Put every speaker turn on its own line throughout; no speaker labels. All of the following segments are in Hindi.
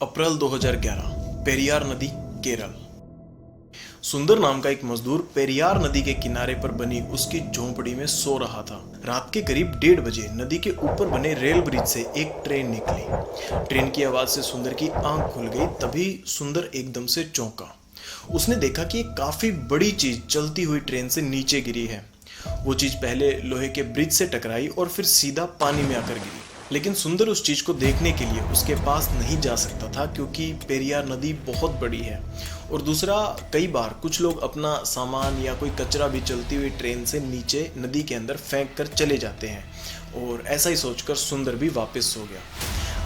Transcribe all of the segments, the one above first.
अप्रैल 2011, पेरियार नदी, केरल। सुंदर नाम का एक मजदूर पेरियार नदी के किनारे पर बनी उसकी झोंपड़ी में सो रहा था। रात के करीब 1:30 बजे नदी के ऊपर बने रेल ब्रिज से एक ट्रेन निकली। ट्रेन की आवाज से सुंदर की आंख खुल गई। तभी सुंदर एकदम से चौंका। उसने देखा कि एक काफी बड़ी चीज चलती हुई ट्रेन से नीचे गिरी है। वो चीज पहले लोहे के ब्रिज से टकराई और फिर सीधा पानी में आकर गिरी। लेकिन सुंदर उस चीज को देखने के लिए उसके पास नहीं जा सकता था, क्योंकि पेरियार नदी बहुत बड़ी है। और दूसरा, कई बार कुछ लोग अपना सामान या कोई कचरा भी चलती हुई ट्रेन से नीचे नदी के अंदर फेंक कर चले जाते हैं। और ऐसा ही सोचकर सुंदर भी वापस सो गया।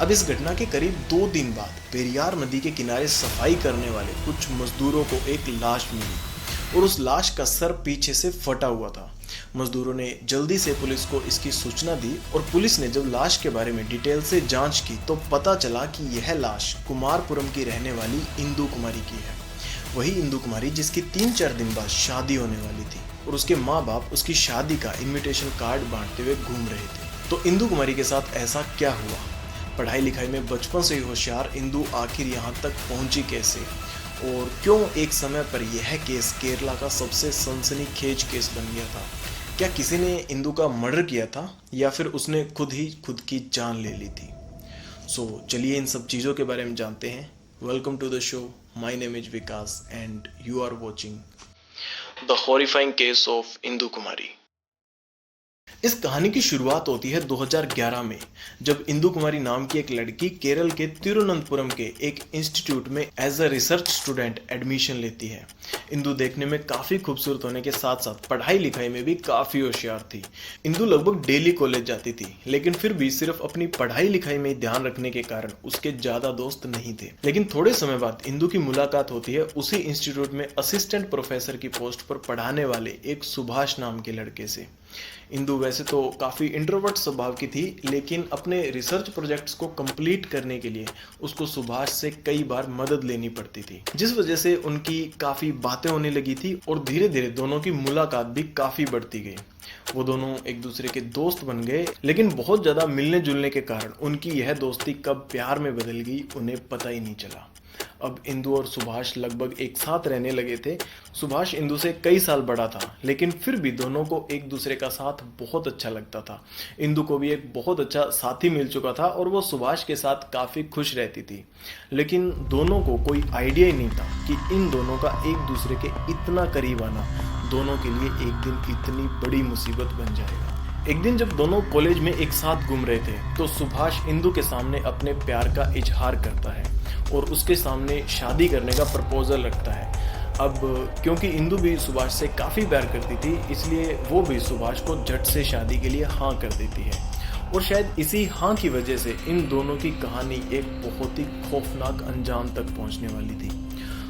अब इस घटना के करीब 2 दिन बाद पेरियार नदी के किनारे सफाई करने वाले कुछ मजदूरों को एक लाश मिली और उस लाश का सर पीछे से फटा हुआ था। मजदूरों ने जल्दी से पुलिस को इसकी सूचना दी और पुलिस ने जब लाश के बारे में डिटेल से जांच की तो पता चला कि यह लाश कुमारपुरम की रहने वाली इंदु कुमारी की है। वही इंदु कुमारी जिसकी 3-4 दिन बाद शादी होने वाली थी और उसके माँ बाप उसकी शादी का इनविटेशन कार्ड बांटते हुए घूम रहे थे। तो इंदु कुमारी के साथ ऐसा क्या हुआ? पढ़ाई लिखाई में बचपन से ही होशियार इंदु आखिर यहाँ तक पहुंची कैसे? और क्यों एक समय पर यह केस केरला का सबसे सनसनीखेज केस बन गया था? क्या किसी ने इंदु का मर्डर किया था या फिर उसने खुद ही खुद की जान ले ली थी? चलिए इन सब चीज़ों के बारे में जानते हैं। Welcome to the show. My name is Vikas and you are watching the horrifying case of Indu Kumari. इस कहानी की शुरुआत होती है 2011 में, जब इंदु कुमारी नाम की एक लड़की केरल के तिरुवनंतपुरम के एक इंस्टीट्यूट में as a research student admission लेती है। इंदु देखने में काफ़ी खूबसूरत होने के साथ साथ पढ़ाई लिखाई में भी काफ़ी होशियार थी। इंदु लगभग डेली कॉलेज जाती थी, लेकिन फिर भी सिर्फ अपनी पढ़ाई लिखाई में ध्यान रखने के कारण उसके ज़्यादा दोस्त नहीं थे। लेकिन थोड़े समय बाद इंदु की मुलाकात होती है उसी इंस्टीट्यूट में असिस्टेंट प्रोफेसर की पोस्ट पर पढ़ाने वाले एक सुभाष नाम के लड़के से। इंदु वैसे तो काफ़ी इंट्रोवर्ट स्वभाव की थी, लेकिन अपने रिसर्च प्रोजेक्ट्स को कंप्लीट करने के लिए उसको सुभाष से कई बार मदद लेनी पड़ती थी, जिस वजह से उनकी काफ़ी बातें होने लगी थी और धीरे धीरे दोनों की मुलाकात भी काफ़ी बढ़ती गई। वो दोनों एक दूसरे के दोस्त बन गए, लेकिन बहुत ज़्यादा मिलने जुलने के कारण उनकी यह दोस्ती कब प्यार में बदल गई उन्हें पता ही नहीं चला। अब इंदु और सुभाष लगभग एक साथ रहने लगे थे। सुभाष इंदु से कई साल बड़ा था, लेकिन फिर भी दोनों को एक दूसरे का साथ बहुत अच्छा लगता था। इंदु को भी एक बहुत अच्छा साथी मिल चुका था और वो सुभाष के साथ काफ़ी खुश रहती थी। लेकिन दोनों को कोई आइडिया ही नहीं था कि इन दोनों का एक दूसरे के इतना करीब आना दोनों के लिए एक दिन इतनी बड़ी मुसीबत बन जाएगा। एक दिन जब दोनों कॉलेज में एक साथ घूम रहे थे तो सुभाष इंदु के सामने अपने प्यार का इजहार करता है और उसके सामने शादी करने का प्रपोजल रखता है। अब क्योंकि इंदु भी सुभाष से काफ़ी प्यार करती थी, इसलिए वो भी सुभाष को झट से शादी के लिए हाँ कर देती है। और शायद इसी हाँ की वजह से इन दोनों की कहानी एक बहुत ही खौफनाक अंजाम तक पहुंचने वाली थी।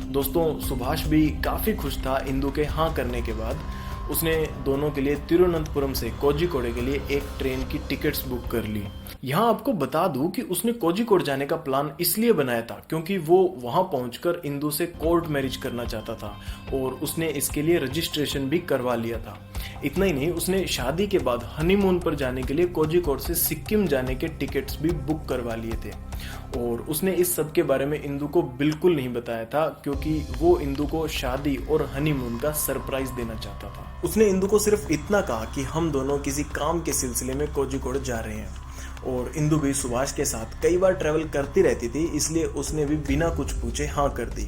दोस्तों, सुभाष भी काफ़ी खुश था इंदु के हाँ करने के बाद। उसने दोनों के लिए तिरुवनंतपुरम से कोझिकोड के लिए एक ट्रेन की टिकट्स बुक कर ली। यहाँ आपको बता दूं कि उसने कोझिकोड जाने का प्लान इसलिए बनाया था क्योंकि वो वहाँ पहुंचकर इंदु से कोर्ट मैरिज करना चाहता था और उसने इसके लिए रजिस्ट्रेशन भी करवा लिया था। इतना ही नहीं, उसने शादी के बाद हनीमून पर जाने के लिए कोझिकोड से सिक्किम जाने के टिकट्स भी बुक करवा लिए थे। और उसने इस सब के बारे में इंदु को बिल्कुल नहीं बताया था, क्योंकि वो इंदु को शादी और हनीमून का सरप्राइज देना चाहता था। उसने इंदु को सिर्फ इतना कहा कि हम दोनों किसी काम के सिलसिले में कोझिकोड जा रहे हैं। और इंदु भी सुभाष के साथ कई बार ट्रैवल करती रहती थी, इसलिए उसने भी बिना कुछ पूछे हाँ कर दी।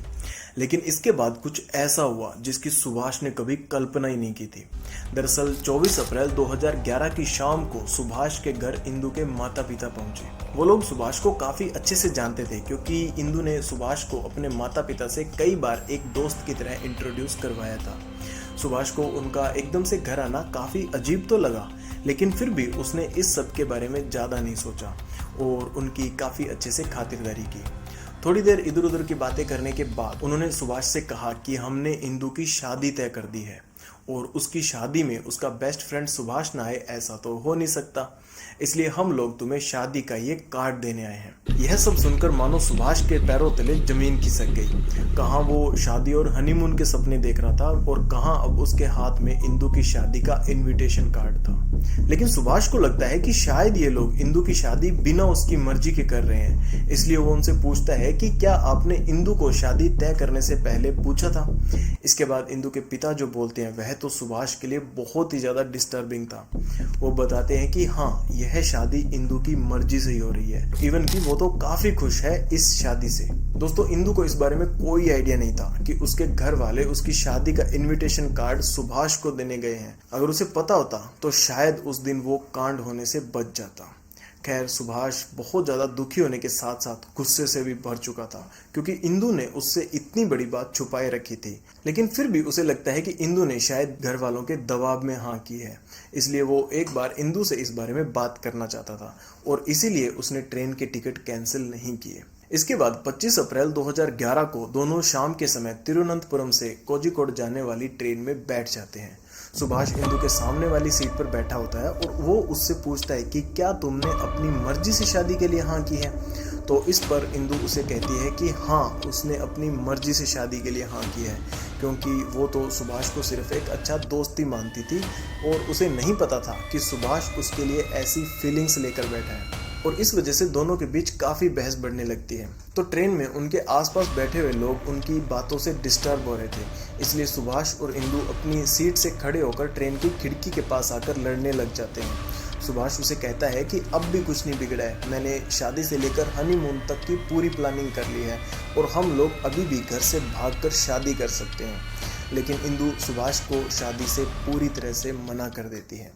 लेकिन इसके बाद कुछ ऐसा हुआ जिसकी सुभाष ने कभी कल्पना ही नहीं की थी। दरअसल 24 अप्रैल 2011 की शाम को सुभाष के घर इंदु के माता पिता पहुंचे। वो लोग सुभाष को काफ़ी अच्छे से जानते थे, क्योंकि इंदु ने सुभाष को अपने माता पिता से कई बार एक दोस्त की तरह इंट्रोड्यूस करवाया था। सुभाष को उनका एकदम से घर आना काफ़ी अजीब तो लगा, लेकिन फिर भी उसने इस सब के बारे में ज़्यादा नहीं सोचा और उनकी काफ़ी अच्छे से खातिरदारी की। थोड़ी देर इधर उधर की बातें करने के बाद उन्होंने सुभाष से कहा कि हमने इंदु की शादी तय कर दी है और उसकी शादी में उसका बेस्ट फ्रेंड सुभाष ना आए ऐसा तो हो नहीं सकता, इसलिए हम लोग तुम्हें शादी का ये कार्ड देने आए हैं। यह सब सुनकर मानो सुभाष के पैरों तले जमीन खिसक गई। कहाँ वो शादी और हनीमून के सपने देख रहा था और कहाँ अब उसके हाथ में इंदु की शादी का इनविटेशन कार्ड था। लेकिन सुभाष को लगता है कि शायद ये लोग इंदु की शादी बिना उसकी मर्जी के कर रहे हैं, इसलिए वो उनसे पूछता है कि क्या आपने इंदु को शादी तय करने से पहले पूछा था। इसके बाद इंदु के पिता जो बोलते हैं वह तो सुभाष के लिए बहुत ही ज़्यादा डिस्टर्बिंग था। वो बताते हैं कि हाँ, यह शादी इंदु की मर्जी से ही हो रही है, इवन कि वो तो काफ़ी खुश है इस शादी से। दोस्तों, इंदु को इस बारे में कोई आइडिया नहीं था कि उसके घर वाले उसकी शादी का इनविटेशन कार्ड सुभाष को देने गए हैं। अगर उसे पता होता तो शायद उस दिन वो कांड होने से बच जाता। खैर, सुभाष बहुत ज़्यादा दुखी होने के साथ साथ गुस्से से भी भर चुका था, क्योंकि इंदु ने उससे इतनी बड़ी बात छुपाए रखी थी। लेकिन फिर भी उसे लगता है कि इंदु ने शायद घर वालों के दबाव में हाँ की है, इसलिए वो एक बार इंदु से इस बारे में बात करना चाहता था और इसीलिए उसने ट्रेन के टिकट कैंसिल नहीं किए। इसके बाद 25 अप्रैल 2011 को दोनों शाम के समय तिरुवनंतपुरम से कोझिकोड जाने वाली ट्रेन में बैठ जाते हैं। सुभाष इंदु के सामने वाली सीट पर बैठा होता है और वो उससे पूछता है कि क्या तुमने अपनी मर्जी से शादी के लिए हाँ की है। तो इस पर इंदु उसे कहती है कि हाँ, उसने अपनी मर्जी से शादी के लिए हाँ की है, क्योंकि वो तो सुभाष को सिर्फ एक अच्छा दोस्त ही मानती थी और उसे नहीं पता था कि सुभाष उसके लिए ऐसी फीलिंग्स लेकर बैठा है। और इस वजह से दोनों के बीच काफ़ी बहस बढ़ने लगती है। तो ट्रेन में उनके आसपास बैठे हुए लोग उनकी बातों से डिस्टर्ब हो रहे थे, इसलिए सुभाष और इंदु अपनी सीट से खड़े होकर ट्रेन की खिड़की के पास आकर लड़ने लग जाते हैं। सुभाष उसे कहता है कि अब भी कुछ नहीं बिगड़ा है, मैंने शादी से लेकर हनीमून तक की पूरी प्लानिंग कर ली है और हम लोग अभी भी घर से भागकर शादी कर सकते हैं। लेकिन इंदु सुभाष को शादी से पूरी तरह से मना कर देती है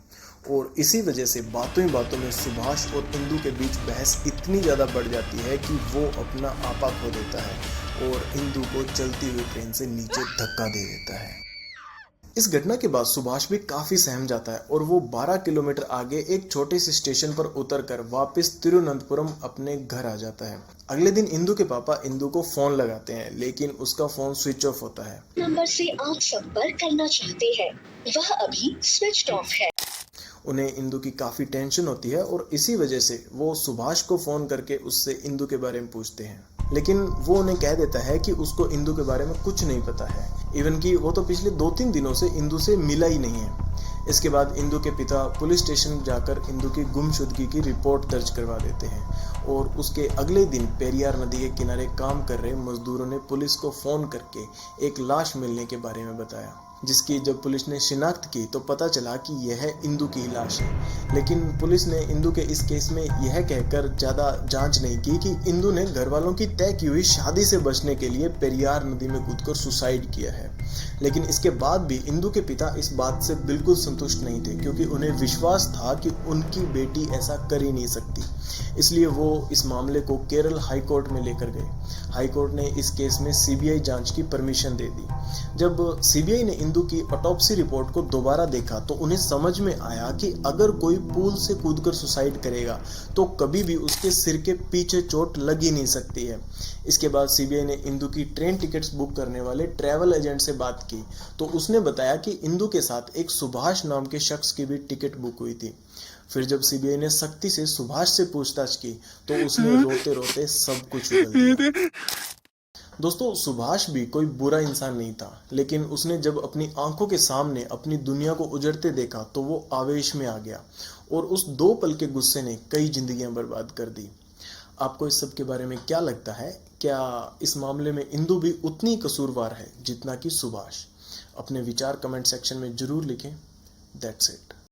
और इसी वजह से बातों ही बातों में सुभाष और इंदु के बीच बहस इतनी ज़्यादा बढ़ जाती है कि वो अपना आपा खो देता है और इंदु को चलती हुई ट्रेन से नीचे धक्का दे देता है। इस घटना के बाद सुभाष भी काफ़ी सहम जाता है और वो 12 किलोमीटर आगे एक छोटे से स्टेशन पर उतरकर वापस तिरुवनंतपुरम अपने घर आ जाता है। अगले दिन इंदु के पापा इंदु को फोन लगाते हैं, लेकिन उसका फोन स्विच ऑफ होता है।
नंबर से आप संपर्क करना चाहते हैं वह अभी स्विच ऑफ है।
उन्हें इंदु की काफ़ी टेंशन होती है और इसी वजह से वो सुभाष को फ़ोन करके उससे इंदु के बारे में पूछते हैं, लेकिन वो उन्हें कह देता है कि उसको इंदु के बारे में कुछ नहीं पता है, इवन कि वो तो पिछले 2-3 दिनों से इंदु से मिला ही नहीं है। इसके बाद इंदु के पिता पुलिस स्टेशन जाकर इंदु की गुमशुदगी की रिपोर्ट दर्ज करवा देते हैं और उसके अगले दिन पेरियार नदी के किनारे काम कर रहे मजदूरों ने पुलिस को फ़ोन करके एक लाश मिलने के बारे में बताया, जिसकी जब पुलिस ने शिनाख्त की तो पता चला कि यह इंदु की लाश है। लेकिन पुलिस ने इंदु के इस केस में यह कहकर ज़्यादा जांच नहीं की कि इंदु ने घर वालों की तय की हुई शादी से बचने के लिए पेरियार नदी में कूदकर सुसाइड किया है। लेकिन इसके बाद भी इंदु के पिता इस बात से बिल्कुल संतुष्ट नहीं थे, क्योंकि उन्हें विश्वास था कि उनकी बेटी ऐसा कर ही नहीं सकती। इसलिए वो इस मामले को केरल हाई कोर्ट में लेकर गए। हाई कोर्ट ने इस केस में सीबीआई जांच की परमिशन दे दी। जब सीबीआई ने इंदु की ऑटोप्सी रिपोर्ट को दोबारा देखा तो उन्हें समझ में आया कि अगर कोई पूल से कूदकर सुसाइड करेगा तो कभी भी उसके सिर के पीछे चोट लग ही नहीं सकती है। इसके बाद सीबीआई ने इंदु की ट्रेन टिकट्स बुक करने वाले ट्रैवल एजेंट से बात की तो उसने बताया कि इंदु के साथ एक सुभाष नाम के शख्स की भी टिकट बुक हुई थी। फिर जब सीबीआई ने सख्ती से सुभाष से पूछताछ की तो उसने रोते रोते सब कुछ उगल दिया। दोस्तों, सुभाष भी कोई बुरा इंसान नहीं था, लेकिन उसने जब अपनी आंखों के सामने अपनी दुनिया को उजड़ते देखा तो वो आवेश में आ गया और उस 2 पल के गुस्से ने कई जिंदगियां बर्बाद कर दी। आपको इस सब के बारे में क्या लगता है? क्या इस मामले में इंदु भी उतनी कसूरवार है जितना कि सुभाष? अपने विचार कमेंट सेक्शन में जरूर लिखें। That's it.